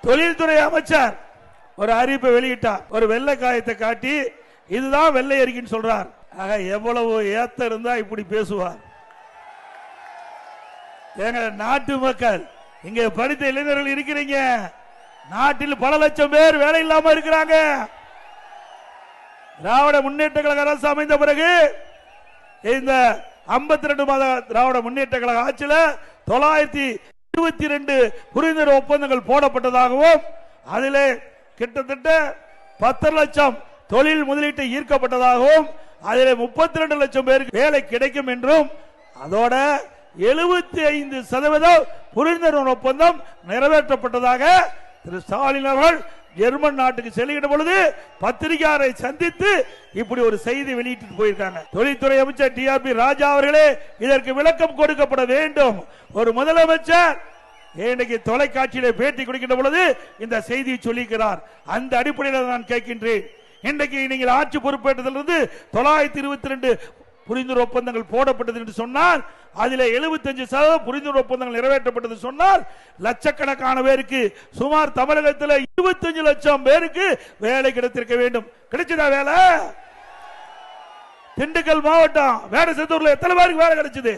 தொழில்துறை அமைச்சர் ஒரு அறிவிப்பை வெளியிட்டார். ஒரு வெள்ளை காயத்தை காட்டி இதுதான் வெள்ளை அறிக்கைன்னு சொல்றார். ஆக எவ்வளவு ஏத்த இருந்தா இப்படி பேசுவார்? எங்க நாட்டு மக்கள், இங்க படித்த இளைஞர்கள் இருக்கிறீங்க. நாட்டில் பல லட்சம் பேர் வேலை இல்லாம இருக்கிறாங்க. திராவிட முன்னேற்ற கழக அரசு அமைந்த பிறகு இந்த 52 மாத திராவிட முன்னேற்ற கழக ஆட்சியில் 922 புரிந்துணர்வு ஒப்பந்தங்கள் போடப்பட்டதாகவும் அதிலே கிட்டத்தட்ட 10 லட்சம் தொழில் முதலீட்டை ஈர்க்கப்பட்டதாகவும் அதிலே 32 லட்சம் பேருக்கு வேலை கிடைக்கும் என்றும் அதோட 75% புரிந்துணர்வு ஒப்பந்தம் நிறைவேற்றப்பட்டதாக திரு ஸ்டாலின் அவர்கள் ஜெர்மன் நாட்டுக்கு செல்கின்ற பொழுது பத்திரிகையாளரை சந்தித்து இப்படி ஒரு செய்தி வெளியிட்டு போயிருக்காங்க. தொழில்துறை அமைச்சர் டிஆர்பி ராஜா அவர்களே இதற்கு விளக்கம் கொடுக்கப்பட வேண்டும். ஒரு முதலமைச்சர் இன்னைக்கு தொலைக்காட்சியிலே பேட்டி கொடுக்கின்ற பொழுது இந்த செய்தியை சொல்லிக்கிறார். அந்த அடிப்படையில் நான் கேட்கின்றேன், இன்றைக்கு நீங்கள் ஆட்சி பொறுப்பேற்றதிலிருந்து 922 புரிந்துணர்வு ஒப்பந்தங்கள் போடப்பட்டது என்று சொன்னால் அதில் 75% புரிந்துணர்வு ஒப்பந்தங்கள் நிறைவேற்றப்பட்டது சொன்னால் லட்சக்கணக்கான பேருக்கு, சுமார் தமிழகத்தில் 25 லட்சம் பேருக்கு வேலை கிடைத்திருக்க வேண்டும். கிடைச்சதா வேலை? திண்டுக்கல் மாவட்டம் வேடசத்தூர்ல எத்தனை பேருக்கு வேலை கிடைச்சது?